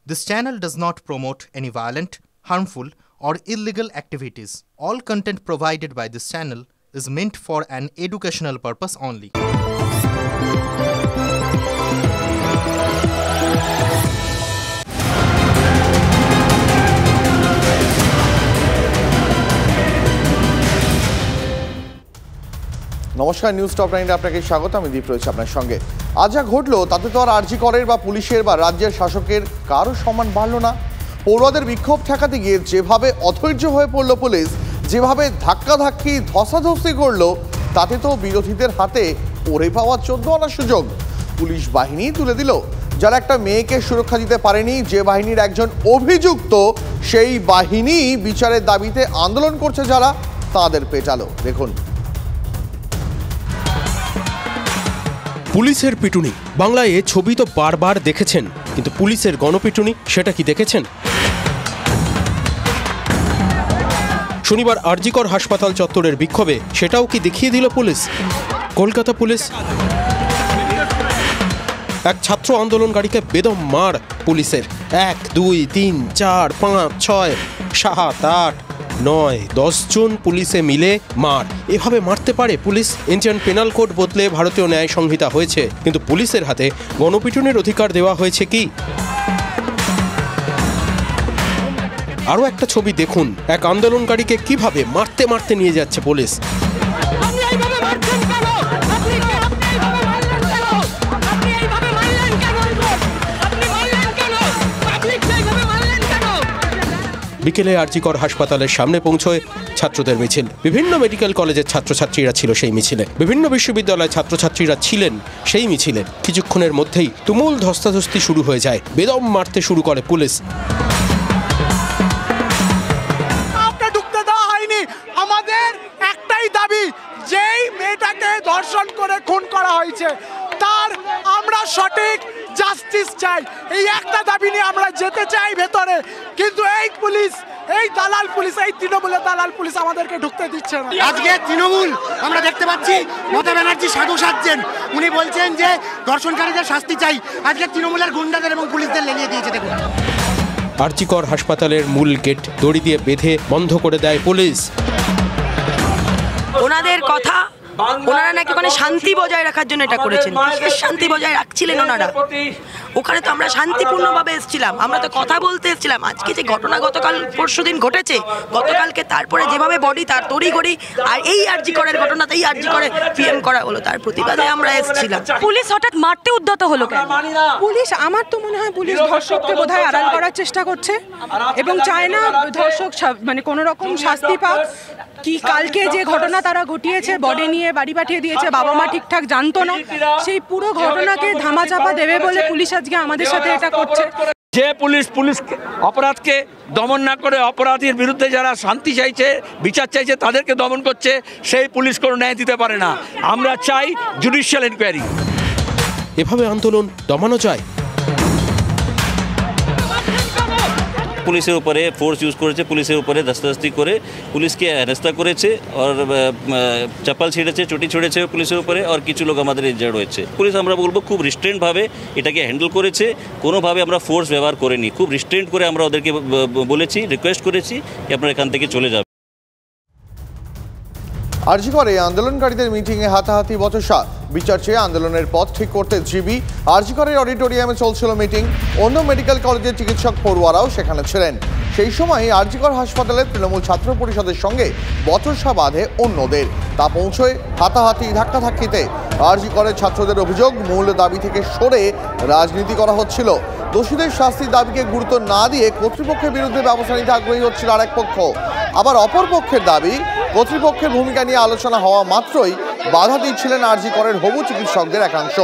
This channel does not promote any violent, harmful, or illegal activities. All content provided by this channel is meant for an educational purpose only. নমস্কার, news top 9 আপনাকে স্বাগত। আমি দীপ রয়েছে আপনার সঙ্গে। আজ যা ঘটলো তাতে তো আর আরজি করের বা পুলিশের বা রাজ্যের শাসকের কারো সম্মান বাড়ল না। পড়ুয়াদের বিক্ষোভ ঠেকাতে গিয়ে যেভাবে অধৈর্য হয়ে পড়ল পুলিশ, যেভাবে ধাক্কাধাক্কি ধস্তাধস্তি করলো, তাতে তো বিরোধীদের হাতে পড়ে পাওয়ার 14 আনার সুযোগ পুলিশ বাহিনী তুলে দিল। যারা একটা মেয়েকে সুরক্ষা দিতে পারেনি, যে বাহিনীর একজন অভিযুক্ত, সেই বাহিনী বিচারের দাবিতে আন্দোলন করছে যারা, তাদের পেটালো। দেখুন, পুলিশের পিটুনি বাংলায় ছবি তো বারবার দেখেছেন, কিন্তু পুলিশের গণপিটুনি সেটা কি দেখেছেন? শনিবার আরজিকর হাসপাতাল চত্বরের বিক্ষোভে সেটাও কি দেখিয়ে দিল পুলিশ? কলকাতা পুলিশ এক ছাত্র আন্দোলনকারীকে বেদম মার পুলিশের। 1, 2, 3, 4, 5, 6, 7, 8, 9, 10 জন পুলিশে মিলে মার। এভাবে মারতে পারে পুলিশ? ইন্ডিয়ান পেনাল কোড বদলে ভারতীয় ন্যায় সংহিতা হয়েছে, কিন্তু পুলিশের হাতে গণপিটুনির অধিকার দেওয়া হয়েছে কি? আরও একটা ছবি দেখুন, এক আন্দোলনকারীকে কিভাবে মারতে মারতে নিয়ে যাচ্ছে পুলিশ। বিকেলে আরজিকর হাসপাতালের সামনে পৌঁছয় ছাত্রদের মিছিল। বিভিন্ন মেডিকেল কলেজের ছাত্রছাত্রীরা ছিল সেই মিছিলে, বিভিন্ন বিশ্ববিদ্যালয়ের ছাত্রছাত্রীরা ছিলেন সেই মিছিলে। কিছুক্ষণের মধ্যেই তুমুল ধস্তাধস্তি শুরু হয়ে যায়, বেদম মারতে শুরু করে পুলিশ। ঢুকতে দেওয়া হয়নি। আমাদের একটাই দাবি, যেই মেয়েটাকে ধর্ষণ করে খুন করা হয়েছে তার আমরা সঠিক জাস্টিস চাই। এই একটা দাবি নিয়ে আমরা যেতে চাই ভেতরে, কিন্তু এই পুলিশ, এই দালাল পুলিশ, এই তৃণমূলের দালাল পুলিশ আমাদেরকে ঢুকতে দিচ্ছে না। আজকে তৃণমূল আমরা দেখতে পাচ্ছি, মমতা ব্যানার্জি সাধু সাজছেন, উনি বলছেন যে ধর্ষণকারীদের শাস্তি চাই। আজকে তৃণমূলের গুন্ডাদের এবং পুলিশদের লেলিয়ে দিয়েছে। দেখুন, আরজিকর হাসপাতালের মূল গেট দড়ি দিয়ে বেঁধে বন্ধ করে দেয় পুলিশ। ওনাদের কথা, ওনারা নাকি ওখানে শান্তি বজায় রাখার জন্য এটা করেছেন। শান্তি বজায় রাখছিলেন ওনারা? ওখানে তো আমরা শান্তিপূর্ণভাবে এসেছিলাম, আমরা তো কথা বলতে এসেছিলাম। আজকে যে ঘটনা গতকাল পরশুদিন ঘটেছে, গতকালকে তারপরে যেভাবে বডি তার তড়িঘড়ি, আর এই আরজি করের ঘটনাতেই আরজি করে পিএম করা হলো, তার প্রতিবাদে আমরা এসেছিলাম। পুলিশ হঠাৎ মারতে উদ্যত হলো কেন? পুলিশ, আমার তো মনে হয় পুলিশ ধর্ষককে বোধহয় আড়াল করার চেষ্টা করছে এবং চায় না ধর্ষক মানে কোনো রকম শাস্তি পাক। কি কালকে যে ঘটনা তারা ঘটিয়েছে, বডি নিয়ে বাড়ি পাঠিয়ে দিয়েছে, বাবা মা ঠিকঠাক জানতো না, সেই পুরো ঘটনাকে ধামাচাপা দেবে বলে পুলিশ আজকে আমাদের সাথে এটা করছে। যে পুলিশ অপরাধকে দমন না করে অপরাধীর বিরুদ্ধে যারা শান্তি চাইছে, বিচার চাইছে, তাদেরকে দমন করছে, সেই পুলিশ কোনো ন্যায় দিতে পারে না। আমরা চাই জুডিশিয়াল এনকোয়ারি। এভাবে আন্দোলন দমানো যায়? পুলিশের উপরে ফোর্স ইউজ করেছে, পুলিশের উপরে ধস্তাধস্তি করে পুলিশকে হেনস্থা করেছে, আর চপ্পল ছিঁড়েছে, চটি ছুঁড়েছে পুলিশের উপরে, আর কিছু লোক আমাদের ইনজার্ড হয়েছে। পুলিশ আমরা বলবো খুব রিস্ট্রেন্টভাবে এটাকে হ্যান্ডেল করেছে, কোনোভাবে আমরা ফোর্স ব্যবহার করিনি। খুব রিস্ট্রেন্ট করে আমরা ওদেরকে বলেছি, রিকোয়েস্ট করেছি যে আপনারা এখান থেকে চলে যাবেন। আরজিকরে আন্দোলনকারীদের মিটিংয়ে হাতাহাতি বচসা, বিচার চেয়ে আন্দোলনের পথ ঠিক করতে জিবি। আরজিকরের অডিটোরিয়ামে চলছিল মিটিং, অন্য মেডিকেল কলেজের চিকিৎসক পড়ুয়ারাও সেখানে ছিলেন। সেই সময় আরজিকর হাসপাতালের তৃণমূল ছাত্র পরিষদের সঙ্গে বচসা বাঁধে অন্যদের, তা পৌঁছয় হাতাহাতি ধাক্কাধাক্কিতে। আরজিকরের ছাত্রদের অভিযোগ, মূল দাবি থেকে সরে রাজনীতি করা হচ্ছিল। দোষীদের শাস্তির দাবিকে গুরুত্ব না দিয়ে কর্তৃপক্ষের বিরুদ্ধে ব্যবস্থা নিতে আগ্রহী হচ্ছিল আরেক পক্ষ। আবার অপর পক্ষের দাবি, কর্তৃপক্ষের ভূমিকা নিয়ে আলোচনা হওয়া মাত্রই বাধা দিচ্ছিলেন আরজিকরের হবু চিকিৎসকদের একাংশ।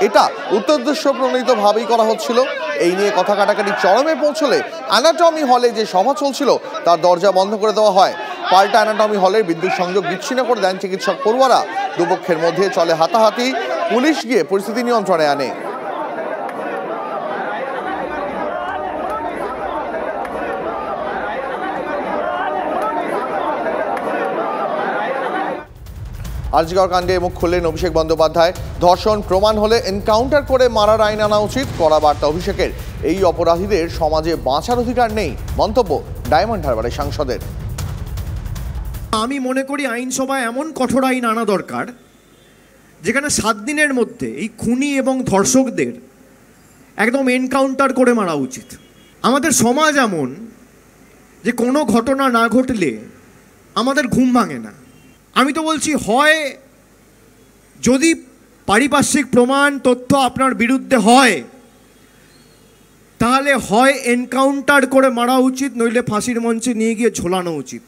এটা উদ্দেশ্য প্রণীতভাবেই করা হচ্ছিল। এই নিয়ে কথা কাটাকাটি চরমে পৌঁছলে অ্যানাটমি হলে যে সভা চলছিল তার দরজা বন্ধ করে দেওয়া হয়। পাল্টা অ্যানাটমি হলের বিদ্যুৎ সংযোগ বিচ্ছিন্ন করে দেন চিকিৎসক পড়ুয়ারা। দুপক্ষের মধ্যে চলে হাতাহাতি, পুলিশ গিয়ে পরিস্থিতি নিয়ন্ত্রণে আনে। আরজিকর কাণ্ডে মুখ খুললেন অভিষেক বন্দ্যোপাধ্যায়। ধর্ষণ প্রমাণ হলে এনকাউন্টার করে মারার আইন আনা উচিত, কড়া বার্তা অভিষেকের। এই অপরাধীদের সমাজে বাঁচার অধিকার নেই, মন্তব্য ডায়মন্ড হারবারের সাংসদের। আমি মনে করি আইনসভায় এমন কঠোর আইন আনা দরকার যেখানে 7 দিনের মধ্যে এই খুনি এবং ধর্ষকদের একদম এনকাউন্টার করে মারা উচিত। আমাদের সমাজ এমন যে কোনো ঘটনা না ঘটলে আমাদের ঘুম ভাঙে না। আমি তো বলছি, হয় যদি পারিপার্শ্বিক প্রমাণ তথ্য আপনার বিরুদ্ধে হয় তাহলে হয় এনকাউন্টার করে মারা উচিত, নইলে ফাঁসির মঞ্চে নিয়ে গিয়ে ঝোলানো উচিত।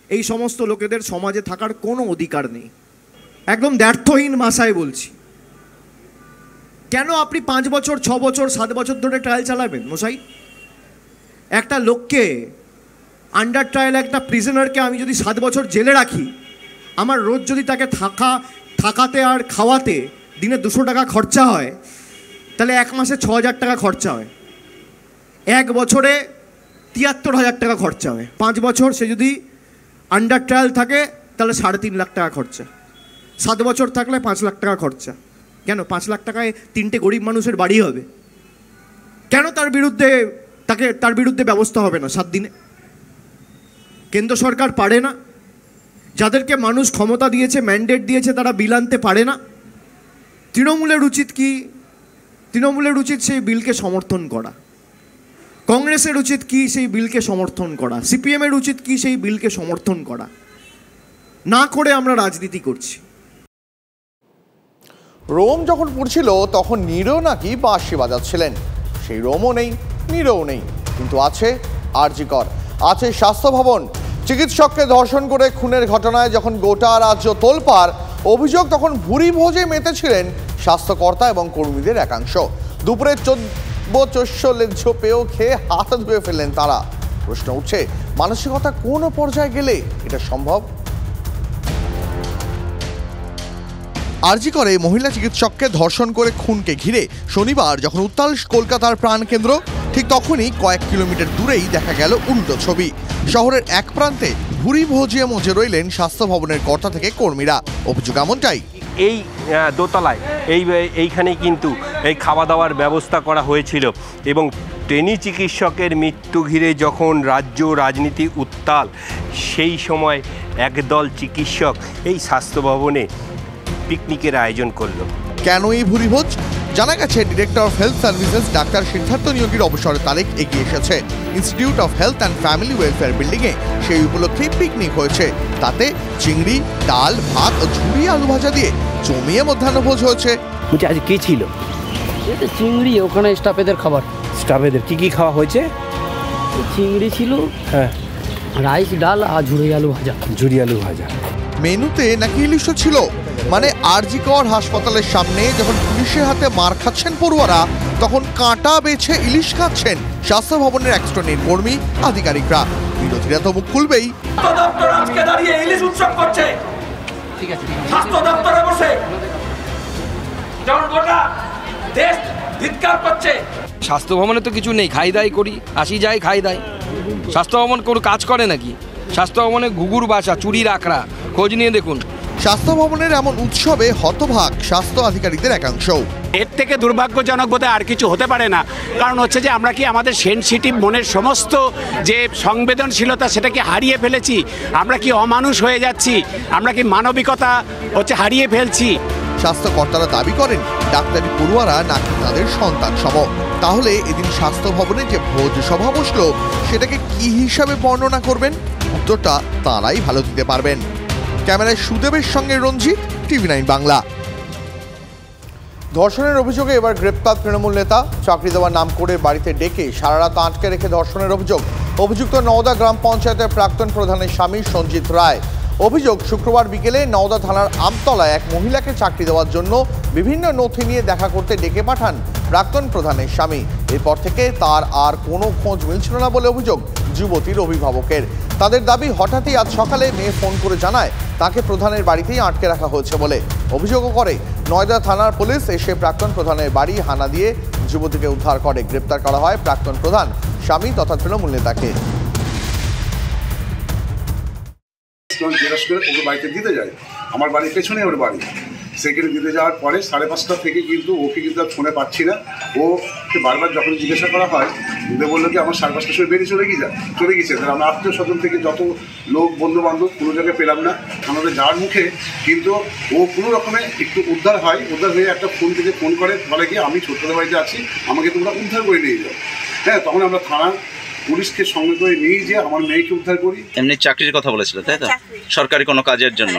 এই সমস্ত লোকেদের সমাজে থাকার কোনো অধিকার নেই। একদম দ্ব্যর্থহীন ভাষায় বলছি। কেন আপনি 5 বছর 6 বছর 7 বছর ধরে ট্রায়াল চালাবেন মশাই? একটা লোককে আন্ডার ট্রায়াল, একটা প্রিজনারকে আমি যদি 7 বছর জেলে রাখি, আমার রোজ যদি তাকে থাকাতে আর খাওয়াতে দিনে 200 টাকা খরচা হয়, তাহলে 1 মাসে 6000 টাকা খরচা হয়, 1 বছরে 73,000 টাকা খরচা হয়। 5 বছর সে যদি আন্ডার ট্রায়াল থাকে তাহলে 3.5 লাখ টাকা খরচা। 7 বছর থাকলে 5 লাখ টাকা খরচা। কেন 5 লাখ টাকায় 3টে গরিব মানুষের বাড়ি হবে? কেন তার বিরুদ্ধে ব্যবস্থা হবে না 7 দিনে? কেন্দ্র সরকার পারে না? যাদেরকে মানুষ ক্ষমতা দিয়েছে, ম্যান্ডেট দিয়েছে, তারা বিল আনতে পারে না? তৃণমূলের উচিত কি? তৃণমূলের উচিত সেই বিলকে সমর্থন করা। কংগ্রেসের উচিত কি? সেই বিলকে সমর্থন করা। সিপিএমের উচিত কি? সেই বিলকে সমর্থন করা। না করে আমরা রাজনীতি করছি। রোম যখন পড়ছিল তখন নীরও নাকি বাঁশি বাজাচ্ছিলেন। সেই রোমও নেই, নীরও নেই, কিন্তু আছে আরজি কর, আছে স্বাস্থ্য ভবন। চিকিৎসককে ধর্ষণ করে খুনের ঘটনায় যখন গোটা রাজ্য তোলপাড়, অভিযোগ তখন ভুরি ভোজে মেতেছিলেন স্বাস্থ্যকর্তা এবং কর্মীদের একাংশ। দুপুরে 14 লেজ্জ পেয়েও খেয়ে হাত ধুয়ে ফেললেন তারা। প্রশ্ন উঠছে, মানসিকতা কোন পর্যায়ে গেলে এটা সম্ভব? আরজি করে মহিলা চিকিৎসককে ধর্ষণ করে খুনকে ঘিরে শনিবার যখন উত্তাল কলকাতার প্রাণকেন্দ্র, ঠিক তখনই কয়েক কিলোমিটার দূরেই দেখা গেল উল্টো ছবি। শহরের এক প্রান্তে ভুরি ভোজিয়ে মজে রইলেন স্বাস্থ্য ভবনের কর্তা থেকে কর্মীরা। অভিযোগ এমনটাই। এই দোতলায় এইখানেই কিন্তু এই খাওয়া দাওয়ার ব্যবস্থা করা হয়েছিল এবং ট্রেনি চিকিৎসকের মৃত্যু ঘিরে যখন রাজ্য রাজনীতি উত্তাল, সেই সময় একদল চিকিৎসক এই স্বাস্থ্য ভবনে পিকনিকের আয়োজন করলো। কেন এই ভুরিভোজ? জানা গেছে director of health services doctor Siddhartha নিয়োগীর অবসরের তারিখ এগিয়ে এসেছে। Institute of health and family welfare বিল্ডিংয়ে সেই উপলক্ষে পিকনিক হয়েছে। তাতে চিংড়ি, ডাল, ভাত ও ঝুড়ি আলু ভাজা দিয়ে জমিয়ে মধ্যাহ্নভোজ হয়েছে। আজ কি ছিল? এটা চিংড়ি, ওখানে স্টাফেদের খাবার। স্টাফেদের কি খাওয়া হয়েছে? চিংড়ি ছিল, হ্যাঁ, রাইস, ডাল আর ঝুড়ি আলু ভাজা। ঝুড়ি আলু ভাজা। মেনুতে নাকি ইলিশও ছিল। মানে আরজি কর হাসপাতালের সামনে যখন পুলিশের হাতে মার খাচ্ছেন পড়ুয়ারা, তখন কাঁটা বেছে ইলিশ খাচ্ছেন স্বাস্থ্য ভবনের এক শ্রেণীর কর্মী আধিকারিকরা। বিরোধীরা তো মুখ খুলবেই। স্বাস্থ্য ভবনে তো কিছু নেই, খাই দাই করি, আসি যাই খাই দাই। স্বাস্থ্য ভবন কোনো কাজ করে নাকি? স্বাস্থ্য ভবনে ঘুঘুর বাসা, চুরির আখড়া, খোঁজ নিয়ে দেখুন। স্বাস্থ্য ভবনের এমন উৎসবে হতভাগ স্বাস্থ্য আধিকারিকদের একাংশ। এর থেকে দুর্ভাগ্যজনক বোধহয় আর কিছু হতে পারে না। কারণ হচ্ছে যে আমরা কি আমাদের সেনসিটিভ মনের সমস্ত যে সংবেদনশীলতা সেটাকে হারিয়ে ফেলেছি? আমরা কি অমানুষ হয়ে যাচ্ছি? আমরা কি মানবিকতা হারিয়ে ফেলছি? স্বাস্থ্যকর্তারা দাবি করেন ডাক্তারি পড়ুয়ারা নাকি তাদের সন্তান সম। তাহলে এদিন স্বাস্থ্য ভবনে যে ভোজ সভা বসলো সেটাকে কি হিসাবে বর্ণনা করবেন? উত্তরটা তারাই ভালো দিতে পারবেন। ক্যামেরায় সুদেবের সঙ্গে রঞ্জিত, TV9 বাংলা। ধর্ষণের অভিযোগে এবার গ্রেপ্তার তৃণমূল নেতা। চাকরি দেওয়ার নাম করে বাড়িতে ডেকে সারা রাত আটকে রেখে ধর্ষণের অভিযোগ। অভিযুক্ত নওদা গ্রাম পঞ্চায়েতের প্রাক্তন প্রধানের স্বামী সঞ্জিত রায়। অভিযোগ, শুক্রবার বিকেলে নওদা থানার আমতলায় এক মহিলাকে চাকরি দেওয়ার জন্য বিভিন্ন নথি নিয়ে দেখা করতে ডেকে পাঠান প্রাক্তন প্রধানের স্বামী। এরপর থেকে তার আর কোনো খোঁজ মিলছিল না বলে অভিযোগ যুবতীর অভিভাবকের। তাদের দাবি, হঠাৎই আজ সকালে মেয়ে ফোন করে জানায় তাকে প্রধানের বাড়িতেই আটকে রাখা হয়েছে বলে। অভিযোগও করে নয়দা থানার পুলিশ এসে প্রাক্তন প্রধানের বাড়ি হানা দিয়ে যুবতীকে উদ্ধার করে। গ্রেপ্তার করা হয় প্রাক্তন প্রধান, স্বামী তথা তৃণমূল নেতাকে। জেরক্স করে ওকে বাড়িতে দিতে যায়। আমার বাড়ির পেছনে ওর বাড়ি। সেকেন্ড দিতে যাওয়ার পরে 5:30 থেকে কিন্তু ওকে কিন্তু আর ফোনে পাচ্ছি না। ওকে বারবার যখন জিজ্ঞাসা করা হয় বললো কি আমার 5:30 সময় বেরিয়ে চলে গিয়েছে। তাহলে আমরা আত্মীয় স্বজন থেকে যত লোক বন্ধু বান্ধব কোনো জায়গায় পেলাম না। আমাদের যাওয়ার মুখে কিন্তু ও কোনো রকমে একটু উদ্ধার হয়ে একটা ফোন থেকে ফোন করে বলে কি আমি ছোট্টদের বাড়িতে আছি, আমাকে তোমরা উদ্ধার করে নিয়ে যাও। হ্যাঁ, তখন আমরা থানা পুলিশকে সঙ্গে করে নিয়ে যে আমার মেয়েকে উদ্ধার করি। এমনি চাকরির কথা বলেছিল তাই তো, সরকারি কোনো কাজের জন্য?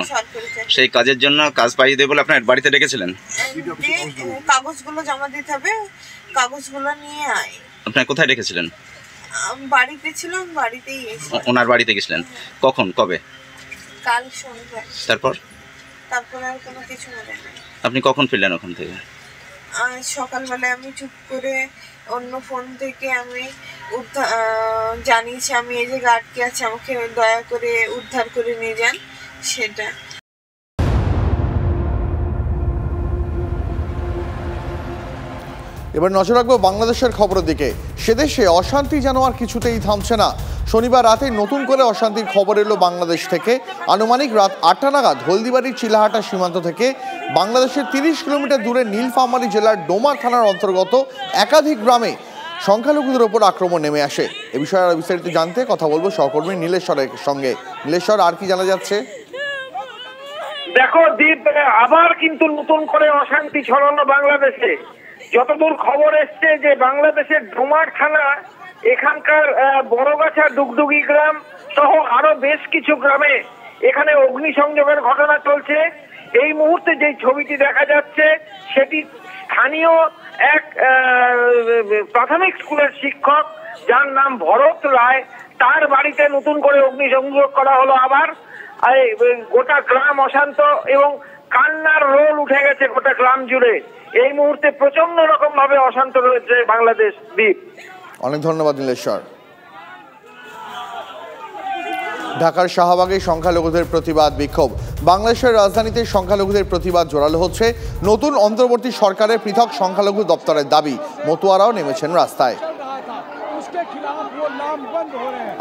সেই কাজের জন্য কাজ পাইয়ে দেবে বলে আপনার বাড়িতে ডেকেছিলেন? কাগজগুলো জমা দিতে হবে, কাগজগুলো নিয়ে আয়। আপনার কোথায় ডেকেছিলেন? বাড়িতে ছিলাম, বাড়িতেই গেছিলাম। ওনার বাড়িতে গেছিলেন কখন, কবে? কাল শনিবার। তারপর আর কোনো কিছু মনে নেই। আপনি কখন ফিরলেন ওখান থেকে? সকালবেলায় আমি চুপ করে অন্য ফোন থেকে আমি জানিয়েছি আমি এই যে আটকে আছে, আমাকে দয়া করে উদ্ধার করে নিয়ে যান, সেটা। এবার নজর রাখবো বাংলাদেশের খবরের দিকে। সেদেশে অশান্তি যেন আর কিছুতেই থামছে না। শনিবার রাতে নতুন করে অশান্তির খবর এলো বাংলাদেশ থেকে। আনুমানিক রাত 8টা নাগাদ হলদিবাড়ির চিলাহাটা সীমান্ত থেকে বাংলাদেশের 30 কিলোমিটার দূরে নীলফামারী জেলার ডোমার থানার অন্তর্গত একাধিক গ্রামে সংখ্যালঘুদের ওপর আক্রমণ নেমে আসে। এ বিষয়ে আরো বিস্তারিত জানতে কথা বলবো সহকর্মী নীলেশ্বরের সঙ্গে। নীলেশ্বর, আর কি জানা যাচ্ছে? দেখো দীপ, আবার কিন্তু নতুন করে অশান্তি ছড়ানো বাংলাদেশে। যতদূর খবর এসছে যে বাংলাদেশের ডোমার থানা এখানকার বড়গাছা ডুগডুগি গ্রাম সহ আরো বেশ কিছু গ্রামে এখানে অগ্নিসংযোগের ঘটনা চলছে। এই মুহূর্তে যে ছবিটি দেখা যাচ্ছে সেটি স্থানীয় এক প্রাথমিক স্কুলের শিক্ষক, যার নাম ভরত রায়, তার বাড়িতে নতুন করে অগ্নিসংযোগ করা হলো। আবার গোটা গ্রাম অশান্ত এবং কান্নার রোল উঠে গেছে গোটা গ্রাম জুড়ে। এই মুহূর্তে প্রচন্ড রকম ভাবে অশান্ত রয়েছে বাংলাদেশ। দ্বীপ, অনেক ধন্যবাদ নীলেশ্বর। ঢাকার শাহবাগে সংখ্যালঘুদের প্রতিবাদ বিক্ষোভ। বাংলাদেশের রাজধানীতে সংখ্যালঘুদের প্রতিবাদ জোরালো হচ্ছে। নতুন অন্তর্বর্তী সরকারের পৃথক সংখ্যালঘু দপ্তরের দাবি। মতুয়ারাও নেমেছেন রাস্তায়।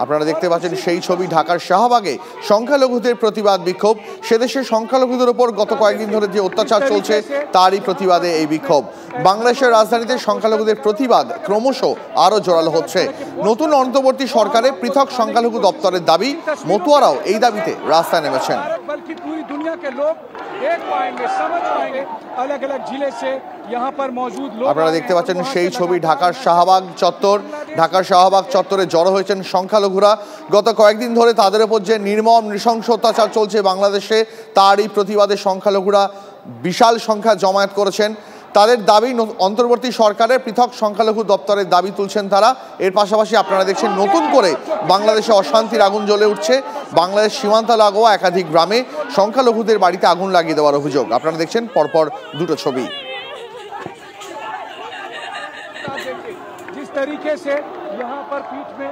আপনারা দেখতে পাচ্ছেন সেই ছবি। ঢাকার শাহবাগে সংখ্যালঘুদের প্রতিবাদ বিক্ষোভ। সেদেশে সংখ্যালঘুদের ওপর গত কয়েকদিন ধরে যে অত্যাচার চলছে তারই প্রতিবাদে এই বিক্ষোভ। বাংলাদেশের রাজধানীতে সংখ্যালঘুদের প্রতিবাদ ক্রমশ আরো জোরালো হচ্ছে। নতুন অন্তর্বর্তী সরকারে পৃথক সংখ্যালঘু দপ্তরের দাবি। মতুয়ারাও এই দাবিতে রাস্তায় নেমেছেন। আপনারা দেখতে পাচ্ছেন সেই ছবি। ঢাকার শাহবাগ চত্বর। ঢাকার শাহবাগ চত্বরে জড়ো হয়েছেন সংখ্যালঘুরা। গত কয়েকদিন ধরে তাদের উপর যে নির্মম নৃশংস অত্যাচার চলছে বাংলাদেশে তারই প্রতিবাদে সংখ্যালঘুরা বিশাল সংখ্যা জমায়েত করেছেন। তাদের দাবি অন্তর্বর্তী সরকারের পৃথক সংখ্যালঘু দপ্তরের দাবি তুলছেন তারা। এর পাশাপাশি আপনারা দেখছেন নতুন করে বাংলাদেশে অশান্তির আগুন জ্বলে উঠছে। বাংলাদেশ সীমান্ত লাগোয়া একাধিক গ্রামে সংখ্যালঘুদের বাড়িতে আগুন লাগিয়ে দেওয়ার অভিযোগ। আপনারা দেখছেন পরপর দুটো ছবি। जिस तरीके से यहाँ पर पीठ में